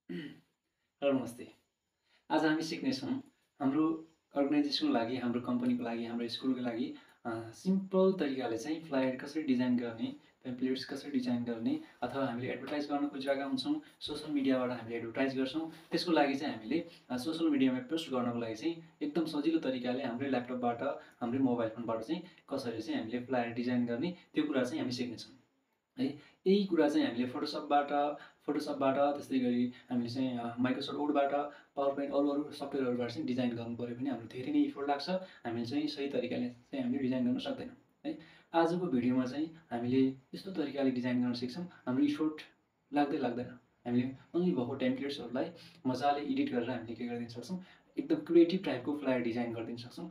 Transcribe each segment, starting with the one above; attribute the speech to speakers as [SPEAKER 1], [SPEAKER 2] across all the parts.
[SPEAKER 1] Hello नमस्ते। आज हामी सिक्नेछौँ हाम्रो अर्गनाइजेसनको लागि, हाम्रो कम्पनीको लागि, हाम्रो स्कुलको लागि सिम्पल तरिकाले चाहिँ फ्लायर कसरी डिजाइन गर्ने, पेम्पलेट्स कसरी डिजाइन गर्ने अथवा हामीले एडभर्टाइज गर्न खोजिरहेका हुन्छौँ, सोसल मिडियाबाट हामीले एडभर्टाइज गर्छौँ। त्यसको लागि चाहिँ हामीले सोसल मिडियामा पोस्ट गर्नको लागि चाहिँ एकदम सजिलो तरिकाले हाम्रै ल्यापटपबाट, हाम्रै मोबाइल फोनबाट चाहिँ कसरी चाहिँ हामीले फ्लायर डिजाइन गर्ने त्यो कुरा चाहिँ हामी सिक्नेछौँ। है यही कुरा चाहिँ हामीले फोटोसपबाट त्यस्तै गरी हामीले चाहिँ माइक्रोसफ्ट वर्डबाट पावर पोइन्ट अरू सफ्टवेयरहरूबाट चाहिँ डिजाइन गर्नु पऱ्यो भने हाम्रो धेरै नै इफोर्ट लाग्छ। हामीले चाहिँ सही तरिकाले चाहिँ हामीले डिजाइन गर्न सक्दैनौँ है। आजको भिडियोमा चाहिँ हामीले यस्तो तरिकाले डिजाइन गर्न सिक्छौँ, हाम्रो इफोर्ट लाग्दैन। हामीले ओन्ली भएको टेम्प्लेट्सहरूलाई मजाले एडिट गरेर हामीले के गरिदिन सक्छौँ, एकदम क्रिएटिभ टाइपको फ्लायर डिजाइन गरिदिन सक्छौँ।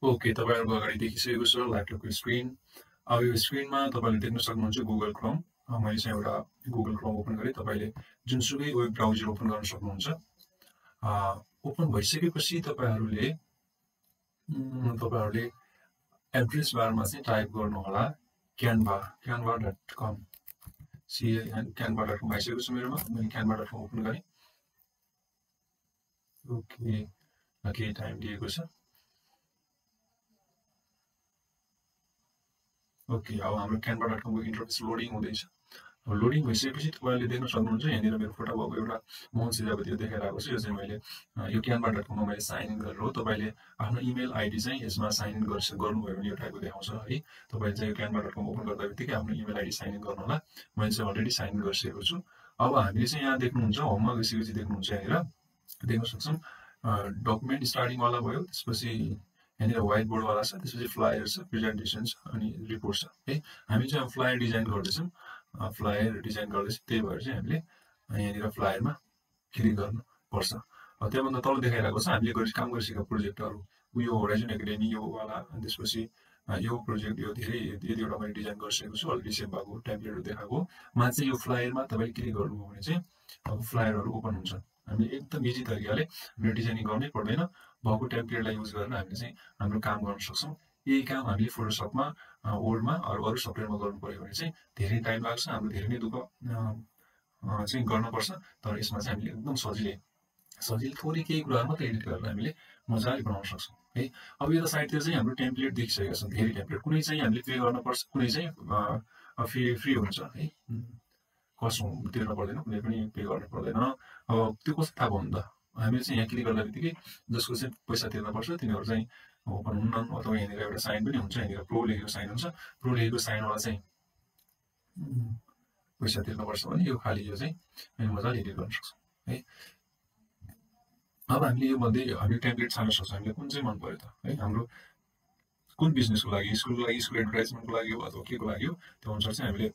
[SPEAKER 2] ओके, तपाईँहरूको अगाडि देखिसकेको छ ल्यापटपको स्क्रिन। अब यो स्क्रिनमा तपाईँले देख्न सक्नुहुन्छ गुगल क्रोम। मैले चाहिँ एउटा गुगल क्रोम ओपन गरेँ। तपाईँले जुनसुकै वेब ब्राउजर ओपन गर्न सक्नुहुन्छ। ओपन भइसकेपछि तपाईँहरूले एड्रेस बारमा चाहिँ टाइप गर्नुहोला canva.com। canva.com आइसकेको छ मेरोमा। मैले canva.com ओपन गरेँ। ओके, केही टाइम दिएको छ। ओके, अब हाम्रो canva.com को इन्टरफेस लोडिङ हुँदैछ। अब लोडिङ भइसकेपछि तपाईँले देख्न सक्नुहुन्छ यहाँनिर मेरो फोटो भएको एउटा मोहन सिजापति देखाइरहेको छ। यो चाहिँ मैले यो canva.com मा मैले साइन इन गरेर हो। तपाईँले आफ्नो इमेल आइडी चाहिँ यसमा साइन इन गर्नुभयो भने यो टाइपको देखाउँछ है। तपाईँले चाहिँ यो canva.com ओपन गर्दा बित्तिकै आफ्नो इमेल आइडी साइन इन गर्नु होला। मैले चाहिँ अलरेडी साइन इन गरिसकेको छु। अब हामीले चाहिँ यहाँ देख्नुहुन्छ होममा गइसकेपछि देख्नुहुन्छ यहाँनिर देख्न सक्छौँ डकुमेन्ट स्टार्टिङवाला भयो, त्यसपछि यहाँनिर व्हाइट बोर्डवाला छ, त्यसपछि फ्लायर छ, प्रेजेन्टेसन छ अनि रिपोर्ट छ है। हामी चाहिँ अब फ्लायर डिजाइन गर्दैछौँ। त्यही भएर चाहिँ हामीले यहाँनिर फ्लायरमा क्लिक गर्नुपर्छ। त्यहाँभन्दा तल देखाइरहेको छ हामीले काम गरिसकेका प्रोजेक्टहरू, यो होराइजन एकाडेमी योवाला, त्यसपछि यो प्रोजेक्ट यो धेरै यतिवटा मैले डिजाइन गरिसकेको छु, अलरेडी सेभ भएको टेम्प्लेटहरू देखाएको। मा चाहिँ यो फ्लायरमा तपाईँले क्लिक गर्नुभयो भने चाहिँ अब फ्लायरहरू ओपन हुन्छ। हामीले एकदम इजी तरिकाले हामीले डिजाइनिङ गर्नै पर्दैन। भएको टेम्प्लेटलाई युज गरेर हामीले चाहिँ हाम्रो काम गर्न सक्छौँ। यही काम हामीले फोटोसपमा, वर्डमा अरू सफ्टवेयरमा गर्नु पऱ्यो भने चाहिँ धेरै टाइम लाग्छ, हाम्रो धेरै नै दुःख चाहिँ गर्नुपर्छ। तर यसमा चाहिँ हामीले एकदम सजिलै थोरै केही कुराहरू मात्रै एडिट गरेर हामीले मजाले बनाउन सक्छौँ है। अब यो साइडतिर चाहिँ हाम्रो टेम्प्लेट देखिसकेका छन्, धेरै टेम्प्लेट। कुनै चाहिँ हामीले पे गर्नुपर्छ, कुनै चाहिँ फ्री हुन्छ है, कस्ट तिर्न पर्दैन, कुनै पनि पे गर्नु पर्दैन। अब त्यो कस्तो थाहा भन्नु त, हामीले चाहिँ यहाँ क्लिक गर्दा बित्तिकै जसको चाहिँ पैसा तिर्नुपर्छ तिनीहरू चाहिँ ओपन हुन्न। अथवा यहाँनिर एउटा साइन पनि हुन्छ, यहाँनिर प्रो लेखेको साइन हुन्छ। प्रो लेखेको साइनवाला चाहिँ पैसा तिर्नुपर्छ भने यो खालि यो चाहिँ हामी मजाले एडिट गर्न सक्छौँ है। अब हामीले यो मध्ये हामी टेम्प्लेट छान्न सक्छौँ, हामीले कुन चाहिँ मन पर्यो त है, हाम्रो कुन बिजनेसको लागि, स्कुलको लागि, स्कुल एडभर्टाइजमेन्टको लागि हो अथवा के को लागि हो, त्यो अनुसार चाहिँ हामीले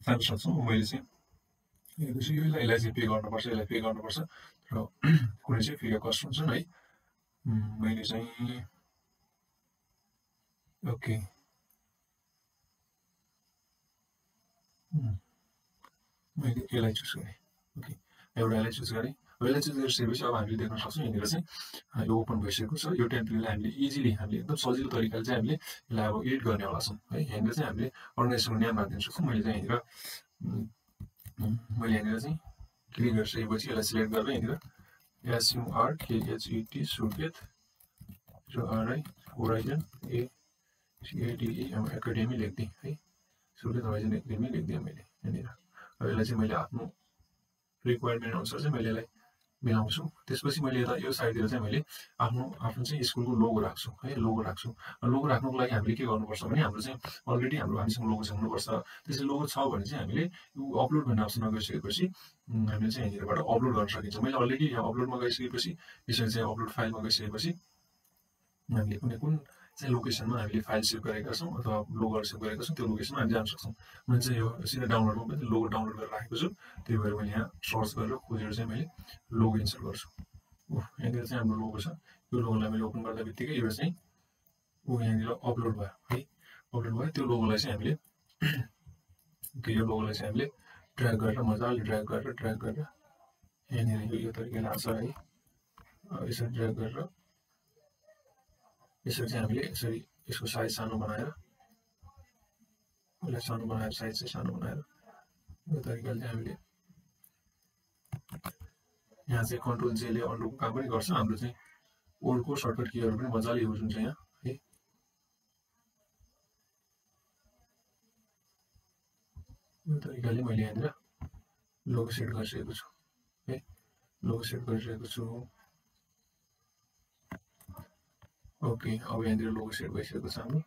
[SPEAKER 2] छान्न सक्छौँ। मैले चाहिँ यसलाई चाहिँ पे गर्नुपर्छ, यसलाई पे गर्नुपर्छ, र कुनै चाहिँ फ्री अफ कस्ट हुन्छन् है। मैले चाहिँ ओके मैले यसलाई चुज गरेँ। ओके, एउटा यसलाई चुज गरेँ। यसलाई चुज गरिसकेपछि अब हामीले देख्न सक्छौँ यहाँनिर चाहिँ यो ओपन भइसकेको छ। यो टेम्प्लेटलाई हामीले इजिली हामीले एकदम सजिलो तरिकाले चाहिँ हामीले यसलाई अब एडिट गर्नेवाला छौँ है। यहाँनिर चाहिँ हामीले अर्गनाइजेसनको नाम राखिदिन सक्छौँ। मैले चाहिँ यहाँनिर चाहिँ क्लिक गरिसकेपछि यसलाई सिलेक्ट गरेर यहाँनिर SURKHET Surkhet RI horizon ACADEM academy लेखिदिएँ है। सुर्खेत होराइजन एकाडेमी लेखिदिएँ मैले यहाँनिर। अब यसलाई चाहिँ मैले आफ्नो रिक्वायरमेन्ट अनुसार चाहिँ मैले यसलाई मिलाउँछु। त्यसपछि मैले यता यो साइडतिर चाहिँ मैले आफ्नो चाहिँ स्कुलको लोगो राख्छु है। लोगो राख्नुको लागि हामीले के गर्नुपर्छ भने हाम्रो चाहिँ अलरेडी हामीसँग लोगो चाहिँ हुनुपर्छ। त्यसरी लोगो छ भने चाहिँ हामीले यो अपलोड भन्ने अप्सनमा गइसकेपछि हामीले चाहिँ यहाँनिरबाट अपलोड गर्न सकिन्छ। मैले अलरेडी यहाँ अपलोडमा गइसकेपछि यसरी चाहिँ अपलोड फाइलमा गइसकेपछि हामीले कुन चाहिँ लोकेसनमा हामीले फाइल सेभ गरेका छौँ अथवा लोगोहरू सेभ गरेका छौँ त्यो लोकेसनमा हामी जान सक्छौँ। मैले चाहिँ यो सिधै डाउनलोडमा पनि लोगो डाउनलोड गरेर राखेको छु, त्यही भएर मैले यहाँ सर्च गरेर खोजेर चाहिँ मैले लोगो इन्सर्ट गर्छु। यहाँनिर चाहिँ हाम्रो लोगो छ। यो लोगोलाई मैले ओपन गर्दा बित्तिकै यो चाहिँ यहाँनिर अपलोड भयो है। अपलोड भयो। त्यो लोगोलाई चाहिँ हामीले ड्र्याग गरेर मजाले ड्र्याग गरेर यहाँनिर यो तरिकाले आउँछ है। यसरी ड्र्याग गरेर यसरी चाहिँ हामीले यसरी यसको साइज सानो बनाएर साइज चाहिँ सानो बनाएर यो तरिकाले चाहिँ हामीले यहाँ चाहिँ कन्ट्रोल जेले अन्डुको काम पनि गर्छ। हाम्रो चाहिँ ओल्डको सर्टकट कीहरू पनि मजाले युज हुन्छ यहाँ है। यो तरिकाले मैले यहाँनिर लोगो सेट गरिसकेको छु है। लोगो सेट गरिरहेको छु। ओके, अब यहाँनिर लोगो सेट भइसकेको छ हाम्रो।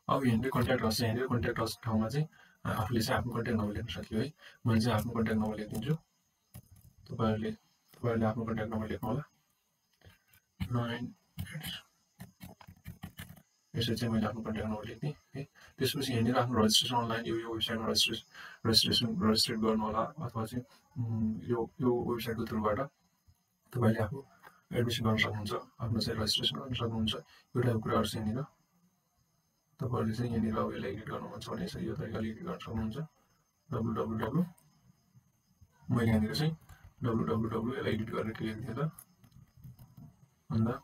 [SPEAKER 2] अब यहाँनिर कन्ट्याक्ट अस छ। यहाँनिर कन्ट्याक्ट अस ठाउँमा चाहिँ आफूले चाहिँ आफ्नो कन्ट्याक्ट नम्बर लेख्न सक्यो है। मैले चाहिँ आफ्नो कन्ट्याक्ट नम्बर लेखिदिन्छु। तपाईँहरूले आफ्नो कन्ट्याक्ट नम्बर लेख्नु होला। 9 यसरी चाहिँ मैले आफ्नो कन्ट्याक्ट नम्बर लेखिदिएँ है। त्यसपछि यहाँनिर आफ्नो रजिस्ट्रेसन अनलाइन यो वेबसाइटमा रजिस्ट्रेट गर्नु होला, अथवा चाहिँ यो वेबसाइटको थ्रुबाट तपाईँले आफू एडमिसन गर्न सक्नुहुन्छ, आफ्नो चाहिँ रजिस्ट्रेसन गर्न सक्नुहुन्छ। यो टाइपको कुराहरू चाहिँ यहाँनिर तपाईँहरूले चाहिँ यहाँनिर अब यसलाई एडिट गर्नुहुन्छ भने चाहिँ यो तरिकाले एडिट गर्न सक्नुहुन्छ। www मैले यहाँनिर चाहिँ www यसलाई एडिट गरेर के लेख्दिएँ त भन्दा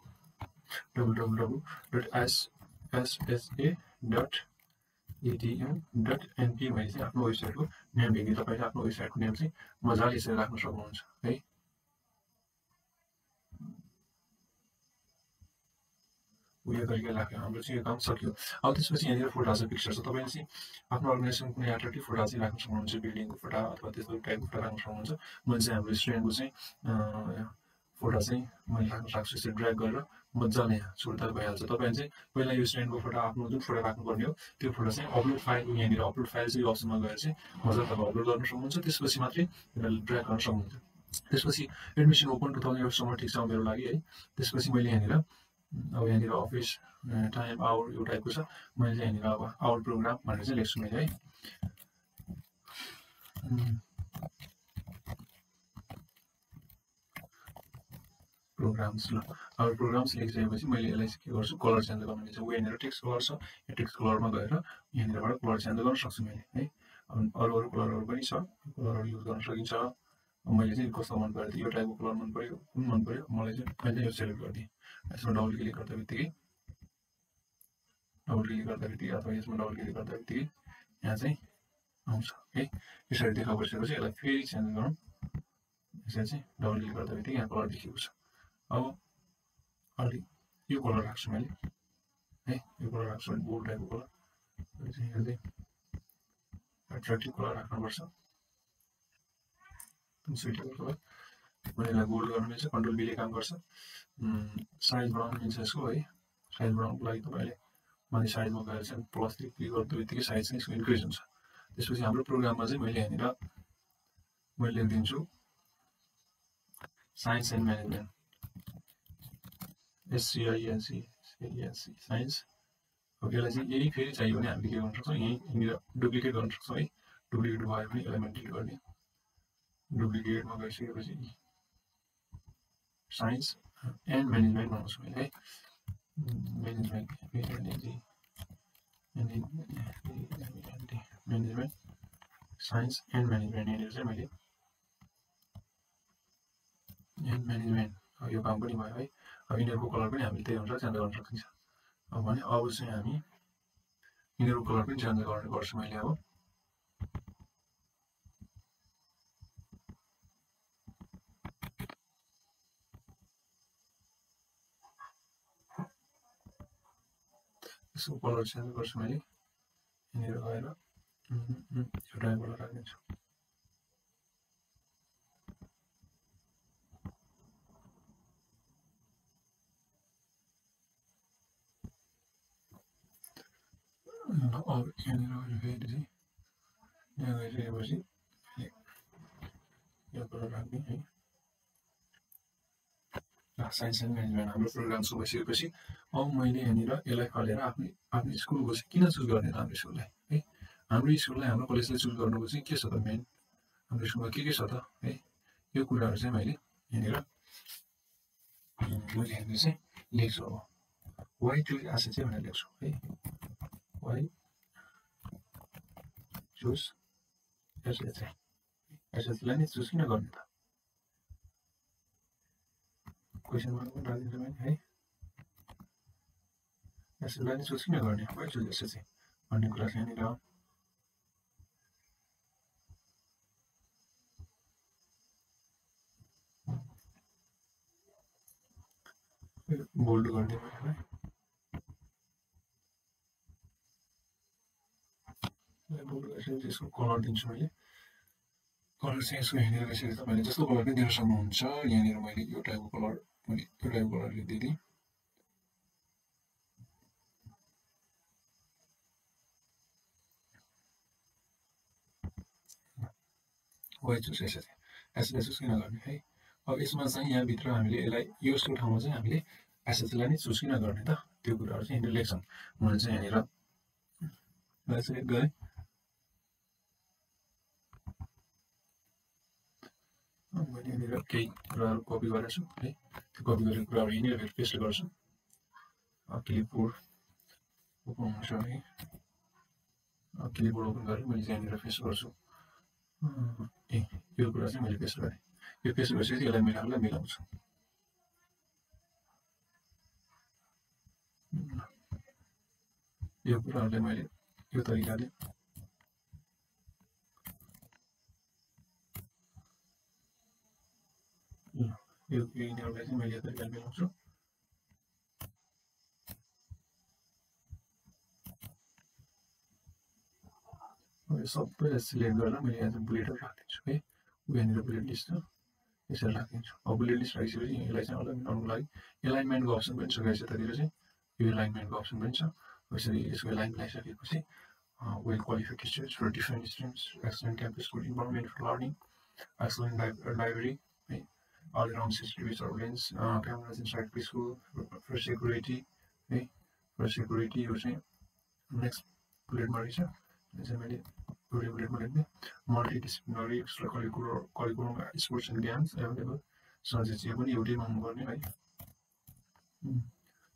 [SPEAKER 2] www.ssa.edm.np मैले चाहिँ आफ्नो वेबसाइटको नेम लेखेँ। तपाईँले आफ्नो वेबसाइटको नेम चाहिँ मजाले यसरी राख्न सक्नुहुन्छ है। यो तरिकाले राख्यो हाम्रो चाहिँ यो काम सक्यो। अब त्यसपछि यहाँनिर फोटा छ, पिक्चर छ। तपाईँले चाहिँ आफ्नो अर्गनाइजेसनको कुनै एट्र्याक्टिभ फोटा चाहिँ राख्न सक्नुहुन्छ, बिल्डिङको फोटा अथवा त्यस्तो टाइपको फोटा राख्न सक्नुहुन्छ। मैले चाहिँ हाम्रो स्टुडेन्टको चाहिँ फोटा चाहिँ मैले राख्छु। यसरी ड्र्याग गरेर मजाले यहाँ छुट्दा भइहाल्छ। तपाईँले चाहिँ पहिला यो स्टुडेन्टको फोटा आफ्नो जुन फोटा राख्नुपर्ने हो त्यो फोटा चाहिँ अपलोड फाइल, यहाँनिर अपलोड फाइल चाहिँ यो अप्सनमा गएर चाहिँ मजाले तपाईँ अपलोड गर्न सक्नुहुन्छ। त्यसपछि मात्रै यसलाई ड्र्याग गर्न सक्नुहुन्छ। त्यसपछि एडमिसन ओपन 2000 इयर्ससम्म ठिक छ मेरो लागि है। त्यसपछि मैले यहाँनिर अब यहाँनिर अफिस टाइम आवर यो टाइपको छ। मैले चाहिँ यहाँनिर अब आवर प्रोग्राम भनेर चाहिँ लेख्छु मैले है। प्रोग्राम्स ल आवर प्रोग्राम्स लेखिसकेपछि मैले यसलाई के गर्छु, कलर चेन्ज गर्न मिल्छ। यहाँनिर टेक्स्ट कलर छ, यो टेक्स्ट कलरमा गएर यहाँनिरबाट कलर चेन्ज गर्न सक्छु मैले है। अरू कलरहरू पनि छ, कलरहरू युज गर्न सकिन्छ। मैले चाहिँ कस्तो मन पऱ्यो, यो टाइपको कलर मन पऱ्यो, कुन मन पऱ्यो, मैले चाहिँ अहिले यो सेलेक्ट गरिदिएँ। यसमा डबल क्लिक गर्दा बित्तिकै अथवा यसमा डबल क्लिक गर्दा बित्तिकै यहाँ चाहिँ आउँछ है। यसरी देखा परिसकेपछि यसलाई फेरि चेन्ज गरौँ। यसरी चाहिँ डबल क्लिक गर्दा बित्तिकै यहाँ कलर देखिएको छ। अब अलि यो कलर राख्छु मैले है। यो कलर राख्छु भने बोल्ड टाइपको कलर चाहिँ हेर्दै एट्र्याक्टिभ कलर राख्नुपर्छ, सुइटेबल कलर। मैले यसलाई गोल्ड गर्न मिल्छ, कन्ट्रोल बीले काम गर्छ। साइज बढाउन मिल्छ यसको है। साइज बढाउनको लागि तपाईँले माथि साइजमा गएर चाहिँ +3 क्लिक गर्दा बित्तिकै साइज चाहिँ यसको इन्क्रिज हुन्छ। त्यसपछि हाम्रो प्रोग्राममा चाहिँ मैले यहाँनिर मैले लेखिदिन्छु science and management, SCINC science. अब यसलाई चाहिँ यही फेरि चाहियो भने हामीले के गर्न सक्छौँ, यहीँनिर डुप्लिकेट गर्न सक्छौँ है। डुप्लिकेट भयो भने यसलाई मैले डिलिट गर्ने। डुप्लिकेटमा गइसकेपछि साइन्स एन्ड म्यानेजमेन्ट बनाउँछु मैले है। म्यानेजमेन्ट साइन्स एन्ड म्यानेजमेन्ट यहाँनिर चाहिँ मैले एन्ड म्यानेजमेन्ट यो काम पनि भयो है। अब यिनीहरूको कलर पनि हामीले त्यही अनुसार चेन्ज गर्न सकिन्छ। अब भने अब चाहिँ हामी यिनीहरूको कलर पनि चेन्ज गर्ने गर्छु मैले। अब यसको कलर चेन्ज गर्छु मैले। यहाँनिर गएर एउटा कलर राखिदिन्छु। अब यहाँनिर फेरि चाहिँ यहाँ गइसकेपछि यो कलर राख्ने है। साइन्स एन्ड म्यानेजमेन्ट हाम्रो प्रोग्राम सुरु भइसकेपछि अब मैले यहाँनिर यसलाई फालेर आफ्नो स्कुलको चाहिँ किन चुज गर्ने त हाम्रो स्कुललाई है। हाम्रो स्कुललाई हाम्रो कलेजलाई चुज गर्नुको चाहिँ के छ त मेन, हाम्रो स्कुलमा के छ त है। यो कुराहरू चाहिँ मैले यहाँनिर चाहिँ लेख्छु। अब वाइ चुज एसएचए भनेर लेख्छु है। वाइ चुज एसएचएलाई नै चुज किन गर्ने त, क्वेसन मार्क पनि राखिदिन्छु मैले है। एसएचएलाई नै चुज किन गर्ने, वाइ चुज एसएचए भन्ने कुरा चाहिँ यहाँनिर बोल्ड गरिदिएँ मैले बोल्ड गरिसकेपछि यसको कलर दिन्छु मैले कलर चाहिँ यसको यहाँनिर यसरी तपाईँले जस्तो कलर पनि दिन सक्नुहुन्छ यहाँनिर मैले यो टाइपको कलर दिइदिएँ वाइ चुज यसरी एसएलआई चुज किन गर्ने है अब यसमा चाहिँ यहाँभित्र हामीले यसलाई यसको ठाउँमा चाहिँ हामीले एसएसएलआई नै चुज किन गर्ने त त्यो कुराहरू चाहिँ यहाँनिर लेख्छौँ मैले चाहिँ यहाँनिर सेलेक्ट गरेँ मैले यहाँनिर केही कुराहरू कपी गरेको छु है त्यो कपी गरेको कुराहरू यहाँनिर पेस्ट गर्छु क्लिपबोर्ड ओपन हुन्छ है क्लिपबोर्ड ओपन गरेर मैले चाहिँ यहाँनिर पेस्ट गर्छु यो कुरा चाहिँ मैले पेस्ट गरेँ यो पेस्ट गरेपछि यसलाई मिलाउनुलाई मिलाउँछु यो कुराहरूलाई मैले यो तरिकाले यो यिनीहरूलाई चाहिँ मैले यो तरिकाले मिलाउँछु सबैलाई सिलेक्ट गरेर मैले यहाँ चाहिँ बुलेटहरू राखिदिन्छु है यहाँनिर बुलेट लिस्ट छ यसरी राखिदिन्छु अब बुलेट लिस्ट राखिसकेपछि यसलाई चाहिँ अलग मिलाउनुको लागि एलाइनमेन्टको अप्सन पनि छ गाइस यतातिर चाहिँ यो एलाइनमेन्टको अप्सन पनि छ यसरी यसको एलाइन मिलाइसकेपछि well qualifications for different streams excellent campus good environment for learning excellent library है all around CCTV surveillance, cameras inside preschool for security, है for security यो चाहिँ नेक्स्ट बुलेटमा रहेछ यो चाहिँ मैले एउटा बुलेटमा लेख्ने multidisciplinary extra curriculum sports and games available suggest यो पनि एउटै माग्नु पर्ने है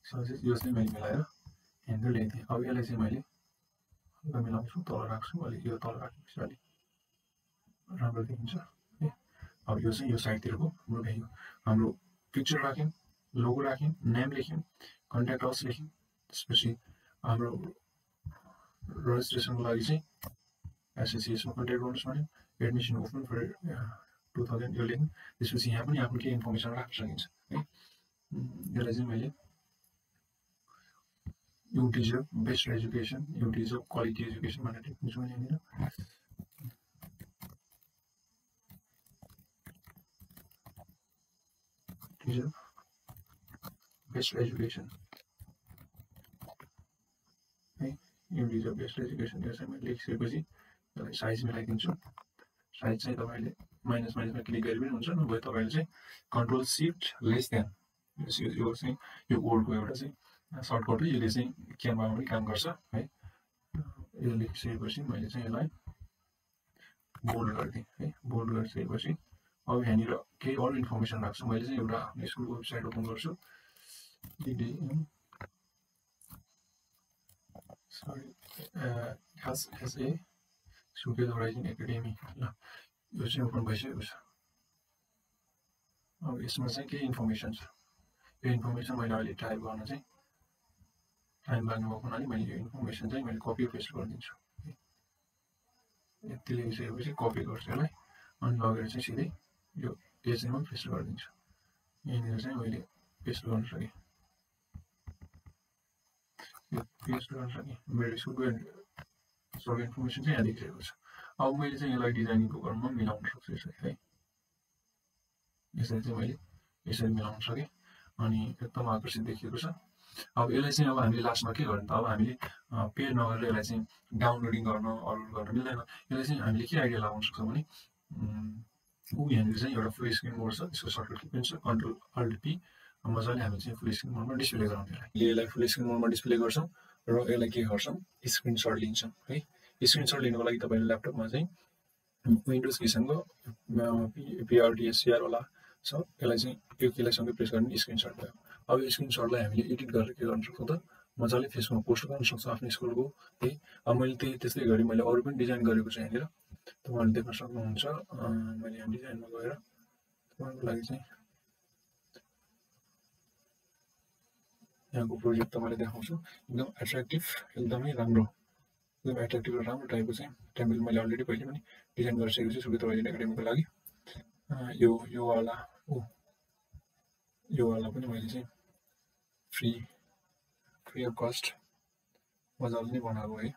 [SPEAKER 2] सजेस्ट यो चाहिँ मैले मिलाएर यहाँनिर लेखिदिएँ अब यसलाई चाहिँ मैले हल्का मिलाउँछु तल राख्छु अलिक यो तल राखेपछि अलिक राम्रो देखिन्छ है अब यो चाहिँ यो साइडतिरको हाम्रो पिक्चर राख्यौँ लोगो राख्यौँ नेम लेख्यौँ कन्ट्याक्ट अस लेख्यौँ त्यसपछि हाम्रो रजिस्ट्रेसनको लागि चाहिँ एसएससीएसमा कन्ट्याक्ट गर्नुहोस् भन्यो एडमिसन ओपन फर 2000 यो लेख्यौँ त्यसपछि यहाँ पनि आफ्नो केही इन्फर्मेसन राख्न सकिन्छ है यसलाई चाहिँ मैले you deserve best education you deserve quality education भनेर लेख्छु मैले यहाँनिर deserve best education है you deserve best education यो चाहिँ मैले लेखिसकेपछि यसलाई साइज मिलाइदिन्छु साइज चाहिँ तपाईँले माइनसमा क्लिक गरे पनि हुन्छ नभए तपाईँले चाहिँ कन्ट्रोल सिफ्ट लेस देन यो चाहिँ यो कोडको एउटा चाहिँ सर्टकट हो यसले चाहिँ क्यानभामा पनि काम गर्छ है यो लेखिसकेपछि मैले चाहिँ यसलाई बोल्ड गरिदिएँ है बोल्ड गरिसकेपछि अब यहाँनिर केही अरू इन्फर्मेसन राख्छु मैले चाहिँ एउटा स्कुलको वेबसाइट ओपन गर्छु एसए सुपरभाइजिङ एकाडेमी ल यो चाहिँ ओपन भइसकेको छ अब यसमा चाहिँ केही इन्फर्मेसन छ यो इन्फर्मेसन मैले अहिले टाइप गर्न चाहिँ टाइम लाग्ने भएको हुनाले मैले यो इन्फर्मेसन चाहिँ मैले कपी पेस्ट गरिदिन्छु यति लेखिसकेपछि कपी गर्छु यसलाई अनि लगेर चाहिँ सिधै यो पेजमा पेस्ट गरिदिन्छु यहाँनिर चाहिँ मैले पेस्ट गर्न सकेँ यो पेस्ट गर्न सकेँ मेरो स्कुलको सबै इन्फर्मेसन चाहिँ यहाँ लेखिरहेको छ अब मैले चाहिँ यसलाई डिजाइनिङको क्रममा मिलाउन सक्छु यसरी है यसरी चाहिँ मैले यसरी मिलाउन सकेँ अनि एकदम आकर्षित देखिएको छ अब यसलाई चाहिँ अब हामीले लास्टमा के गर्ने त अब हामीले पे नगरेर यसलाई चाहिँ डाउनलोडिङ गर्न अपलोड गर्न मिल्दैन यसलाई चाहिँ हामीले के आइडिया लगाउन सक्छौँ भने यहाँनिर चाहिँ एउटा फुल स्क्रिन मोड छ त्यसको सर्टकट की पनि छ कन्ट्रोल अल्ट पी मजाले हामी चाहिँ फुल स्क्रिन मोडमा डिस्प्ले गराउने यसलाई फुल स्क्रिन मोडमा डिस्प्ले गर्छौँ र यसलाई के गर्छौँ स्क्रिनसट लिन्छौँ है स्क्रिनसट लिनुको लागि तपाईँले ल्यापटपमा चाहिँ विन्डोज किसिमको पिआरडिएससिआर होला छ यसलाई चाहिँ यो केलाई सँगै प्रेस गर्ने स्क्रिनसट भयो अब यो स्क्रिनसटलाई हामीले एडिट गरेर के गर्न सक्छौँ त मजाले फेसबुकमा पोस्ट गर्न सक्छौँ आफ्नो स्कुलको है अब मैले त्यस्तै गरी मैले अरू पनि डिजाइन गरेको छु यहाँनिर तपाईँहरूले देख्न सक्नुहुन्छ मैले यहाँ डिजाइनमा गएर तपाईँहरूको लागि चाहिँ यहाँको प्रोजेक्ट तपाईँलाई देखाउँछु एकदम एट्र्याक्टिभ एकदमै राम्रो एकदम एट्र्याक्टिभ र राम्रो टाइपको चाहिँ टेम्पलेट मैले अलरेडी पहिले पनि डिजाइन गरिसकेको छु सुविधा तपाईँ एकाडेमीको लागि यो वाला पनि मैले चाहिँ फ्री अफ कस्ट मजाले नै बनाएको है।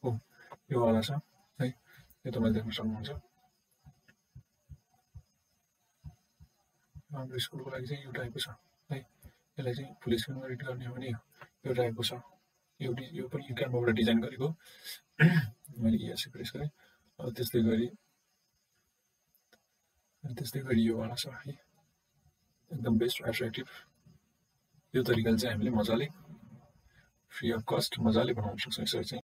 [SPEAKER 2] हो यो वाला छ है, यो तपाईँले देख्न सक्नुहुन्छ। हाम्रो स्कुलको लागि चाहिँ यो टाइपको छ है। यसलाई चाहिँ फुल स्क्रिनमा एडिट गर्ने हो भने यो टाइपको छ। यो पनि क्यानभाबाट डिजाइन गरेको मैले यहाँ प्रेस गरेँ। त्यस्तै गरी यो वाला छ है, एकदम बेस्ट एट्र्याक्टिभ। यो तरिकाले चाहिँ हामीले मजाले फ्री अफ कस्ट मजाले बनाउन सक्छौँ यसरी चाहिँ।